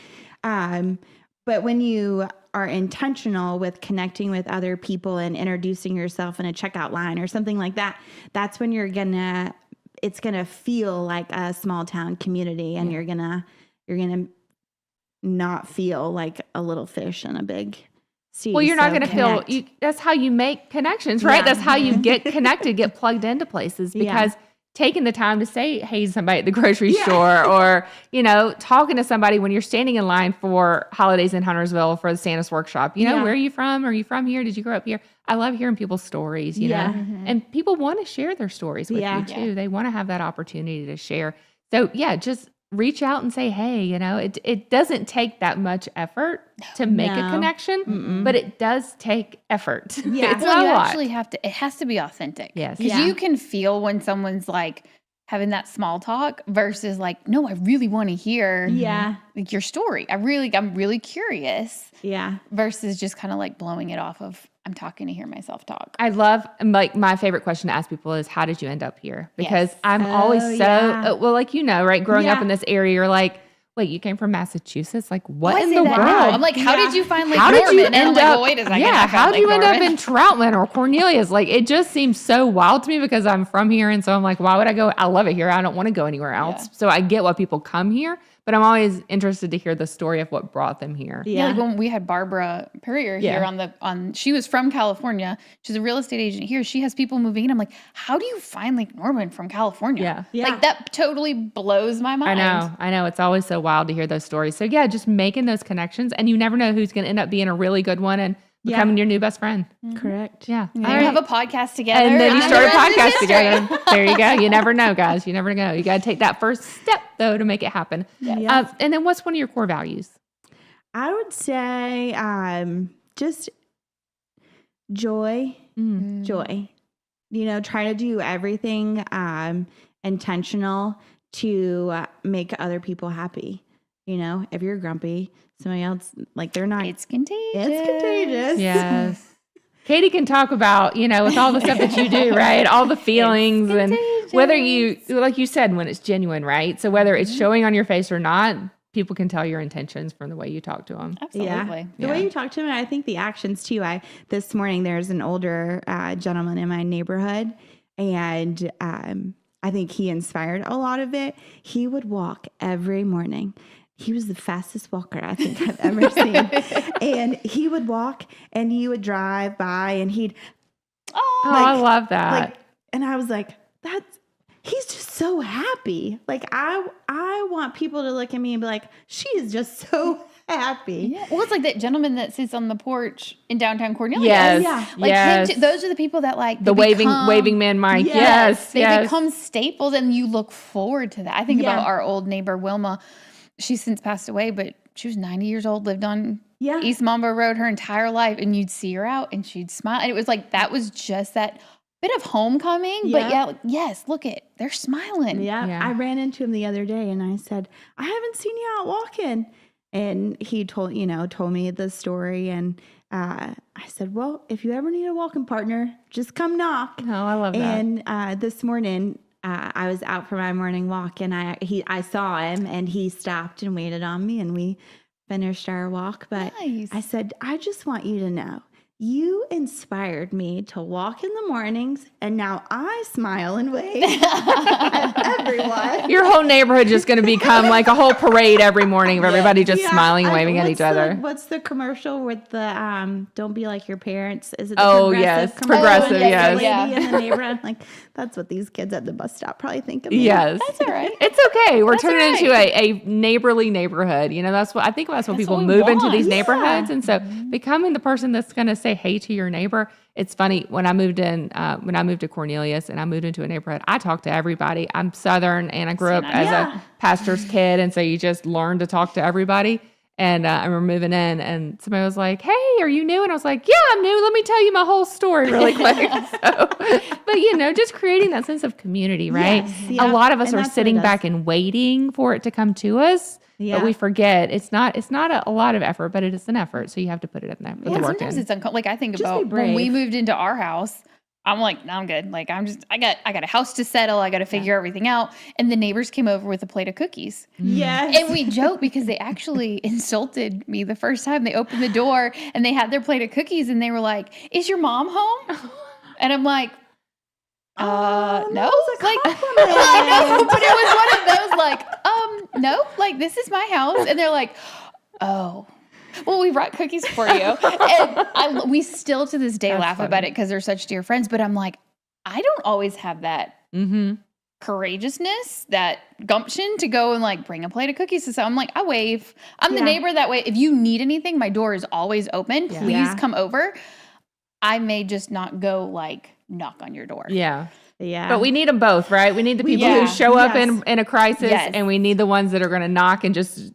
[SPEAKER 6] But when you are intentional with connecting with other people and introducing yourself in a checkout line or something like that, that's when it's gonna feel like a small town community, and you're gonna not feel like a little fish in a big sea.
[SPEAKER 1] Well, you're not
[SPEAKER 6] So
[SPEAKER 1] going to feel,
[SPEAKER 6] connect.
[SPEAKER 1] that's how you make connections, right?
[SPEAKER 6] Yeah.
[SPEAKER 1] That's how you get connected, get plugged into places,
[SPEAKER 6] Yeah.
[SPEAKER 1] because taking the time to say, hey, to somebody at the grocery store, or, you know, talking to somebody when you're standing in line for holidays in Huntersville for the Santa's workshop, you know,
[SPEAKER 6] Yeah.
[SPEAKER 1] where are you from? Are you from here? Did you grow up here? I love hearing people's stories, you
[SPEAKER 6] Yeah.
[SPEAKER 1] know, and people want to share their stories with
[SPEAKER 6] Yeah.
[SPEAKER 1] you too. They want to have that opportunity to share. So yeah, just reach out and say, hey, you know, it doesn't take that much effort to make a
[SPEAKER 6] No.
[SPEAKER 1] connection, but it does take effort.
[SPEAKER 6] Yeah.
[SPEAKER 1] It's
[SPEAKER 2] Well,
[SPEAKER 1] not
[SPEAKER 2] you
[SPEAKER 1] a lot.
[SPEAKER 2] actually have to, it has to be authentic.
[SPEAKER 1] Yes.
[SPEAKER 2] Because
[SPEAKER 6] Yeah.
[SPEAKER 2] you can feel when someone's like having that small talk versus like, no, I really want to hear like your story. I'm really curious
[SPEAKER 6] Yeah.
[SPEAKER 2] versus just kind of like blowing it off of, I'm talking to hear myself talk.
[SPEAKER 1] I love, like, my favorite question to ask people is, how did you end up here? Because
[SPEAKER 2] Yes.
[SPEAKER 1] I'm always so,
[SPEAKER 6] yeah.
[SPEAKER 1] well, like, you know, right? Growing up
[SPEAKER 6] Yeah.
[SPEAKER 1] in this area, you're like, wait, you came from Massachusetts? Like, what
[SPEAKER 2] I
[SPEAKER 1] in
[SPEAKER 2] say
[SPEAKER 1] the
[SPEAKER 2] that
[SPEAKER 1] world?
[SPEAKER 2] now. I'm like, how
[SPEAKER 6] Yeah.
[SPEAKER 2] did you find Lake
[SPEAKER 1] How
[SPEAKER 2] Norman?
[SPEAKER 1] did you
[SPEAKER 2] And I'm
[SPEAKER 1] end
[SPEAKER 2] like,
[SPEAKER 1] up?
[SPEAKER 2] well, wait a second.
[SPEAKER 1] Yeah,
[SPEAKER 2] I found
[SPEAKER 1] how did
[SPEAKER 2] Lake
[SPEAKER 1] you end up
[SPEAKER 2] Norman.
[SPEAKER 1] in Troutman or Cornelius? Like, it just seems so wild to me because I'm from here, and so I'm like, why would I go? I love it here. I don't want to go anywhere else.
[SPEAKER 2] Yeah.
[SPEAKER 1] So I get why people come here, But I'm always interested to hear the story of what brought them here.
[SPEAKER 2] Yeah, like when we had Barbara Perrier here she was from California. She's a real estate agent here. She has people moving in. I'm like, how do you find Lake Norman from California?
[SPEAKER 1] Yeah.
[SPEAKER 2] Like that totally blows my mind.
[SPEAKER 1] I know. It's always so wild to hear those stories. So yeah, just making those connections, and you never know who's going to end up being a really good one and becoming your new best friend.
[SPEAKER 6] Correct.
[SPEAKER 1] Yeah.
[SPEAKER 2] And then you have a podcast together.
[SPEAKER 1] And then you start a
[SPEAKER 2] the rest is
[SPEAKER 1] podcast
[SPEAKER 2] history.
[SPEAKER 1] together. There you go. You never know, guys. You never know. You got to take that first step, though, to make it happen.
[SPEAKER 6] Yeah.
[SPEAKER 1] And then what's one of your core values?
[SPEAKER 6] I would say just joy. Joy. Try to do everything intentional to make other people happy. If you're grumpy, somebody else, like they're not.
[SPEAKER 2] It's contagious.
[SPEAKER 6] It's contagious.
[SPEAKER 1] Yes. Katie can talk about, with all the stuff that you do, right? All the feelings and whether you, like you said, when it's genuine, right? So whether it's showing on your face or not, people can tell your intentions from the way you talk to them.
[SPEAKER 2] Absolutely.
[SPEAKER 6] The way you talk to them, and I think the actions too. This morning, there's an older gentleman in my neighborhood, and I think he inspired a lot of it. He would walk every morning. He was the fastest walker I think I've ever seen. And he would walk and you would drive by and he'd,
[SPEAKER 1] I love that.
[SPEAKER 6] And I was like, he's just so happy. Like I want people to look at me and be like, she is just so happy.
[SPEAKER 2] Yeah. Well, it's like that gentleman that sits on the porch in downtown Cornelia.
[SPEAKER 1] Yes.
[SPEAKER 6] Yeah.
[SPEAKER 2] Like
[SPEAKER 1] yes.
[SPEAKER 2] him too, those are the people that like
[SPEAKER 1] the waving man Mike. Yes.
[SPEAKER 2] They become staples and you look forward to that. I think about our old neighbor Wilma. She's since passed away, but she was 90 years old, lived on East Mambo Road her entire life, and you'd see her out and she'd smile. And it was like, that was just that bit of homecoming. But yes, look they're smiling.
[SPEAKER 6] Yeah. I ran into him the other day and I said, I haven't seen you out walking. And he told me the story. And I said, well, if you ever need a walking partner, just come knock.
[SPEAKER 1] Oh, I love that.
[SPEAKER 6] And this morning, I was out for my morning walk and I saw him and he stopped and waited on me and we finished our walk. But I said, I just want you to know, you inspired me to walk in the mornings and now I smile and wave at everyone.
[SPEAKER 1] Your whole neighborhood just going to become like a whole parade every morning of everybody just smiling and waving at each other.
[SPEAKER 6] What's the commercial with the don't be like your parents? Is it the
[SPEAKER 1] progressive, yes.
[SPEAKER 6] Lady in the neighborhood? I'm like, that's what these kids at the bus stop probably think of me.
[SPEAKER 1] Yes.
[SPEAKER 2] That's all right.
[SPEAKER 1] It's okay. We're turning into a neighborly neighborhood. That's what people
[SPEAKER 2] what we
[SPEAKER 1] move into
[SPEAKER 2] want.
[SPEAKER 1] these neighborhoods. And so becoming the person that's going to say hey to your neighbor. It's funny when I moved to Cornelius and I moved into a neighborhood, I talked to everybody. I'm Southern and I grew up as a pastor's kid. And so you just learn to talk to everybody. And I remember moving in and somebody was like, hey, are you new? And I was like, yeah, I'm new. Let me tell you my whole story really quick. But just creating that sense of community, right?
[SPEAKER 6] Yes,
[SPEAKER 1] a lot of us are sitting back and waiting for it to come to us.
[SPEAKER 6] Yeah.
[SPEAKER 1] But we forget it's not a lot of effort, but it is an effort. So you have to put it in there. Put the work
[SPEAKER 2] sometimes
[SPEAKER 1] in.
[SPEAKER 2] it's uncomfortable. Like I think
[SPEAKER 6] Just
[SPEAKER 2] about
[SPEAKER 6] be brave.
[SPEAKER 2] when we moved into our house. I'm like, no, I'm good. Like I got a house to settle. I got to figure everything out. And the neighbors came over with a plate of cookies.
[SPEAKER 6] Yes.
[SPEAKER 2] And we joked because they actually insulted me the first time. They opened the door and they had their plate of cookies and they were like, is your mom home? And I'm like, no. Like, I know, but it was one of those like, no, like this is my house. And they're like, oh. Well, we brought cookies for you. And we still to this day laugh about it because they're such dear friends. But I'm like, I don't always have that courageousness, that gumption to go and like bring a plate of cookies to someone. I'm like, I wave. I'm the neighbor that way. If you need anything, my door is always open. Please come over. I may just not go like knock on your door.
[SPEAKER 1] Yeah.
[SPEAKER 6] Yeah.
[SPEAKER 1] But we need them both, right? We need the people who show up in a crisis and we need the ones that are going to knock and just,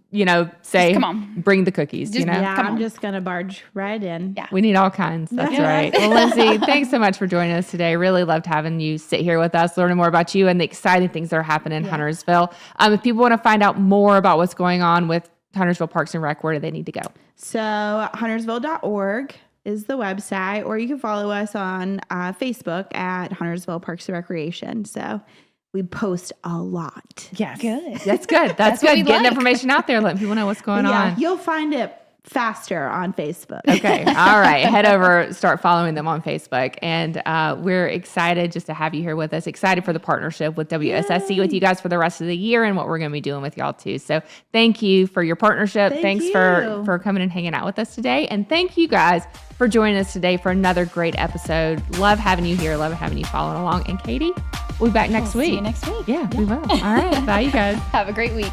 [SPEAKER 1] say,
[SPEAKER 2] come on,
[SPEAKER 1] bring the cookies,
[SPEAKER 2] just,
[SPEAKER 6] Yeah,
[SPEAKER 2] come
[SPEAKER 6] I'm
[SPEAKER 2] on.
[SPEAKER 6] just going to barge right in.
[SPEAKER 2] Yeah.
[SPEAKER 1] We need all kinds. That's right. Well, Lindsay, thanks so much for joining us today. Really loved having you sit here with us, learning more about you and the exciting things that are happening in Huntersville. If people want to find out more about what's going on with Huntersville Parks and Rec, where do they need to go?
[SPEAKER 6] So huntersville.org is the website, or you can follow us on Facebook at Huntersville Parks and Recreation. So we post a lot.
[SPEAKER 1] Yes.
[SPEAKER 2] Good.
[SPEAKER 1] That's good. That's
[SPEAKER 2] what
[SPEAKER 1] good.
[SPEAKER 2] we
[SPEAKER 1] Getting
[SPEAKER 2] like.
[SPEAKER 1] information out there, letting people know what's going on.
[SPEAKER 6] You'll find it faster on Facebook.
[SPEAKER 1] Okay. All right. Head over, start following them on Facebook. And we're excited just to have you here with us. Excited for the partnership with WSSC with you guys for the rest of the year and what we're going to be doing with y'all too. So thank you for your partnership. Thanks for coming and hanging out with us today. And thank you guys for joining us today for another great episode. Love having you here. Love having you following along. And Katie, we'll be back next week.
[SPEAKER 2] See you next week.
[SPEAKER 1] Yeah, we will. All right. Bye, you guys.
[SPEAKER 2] Have a great week.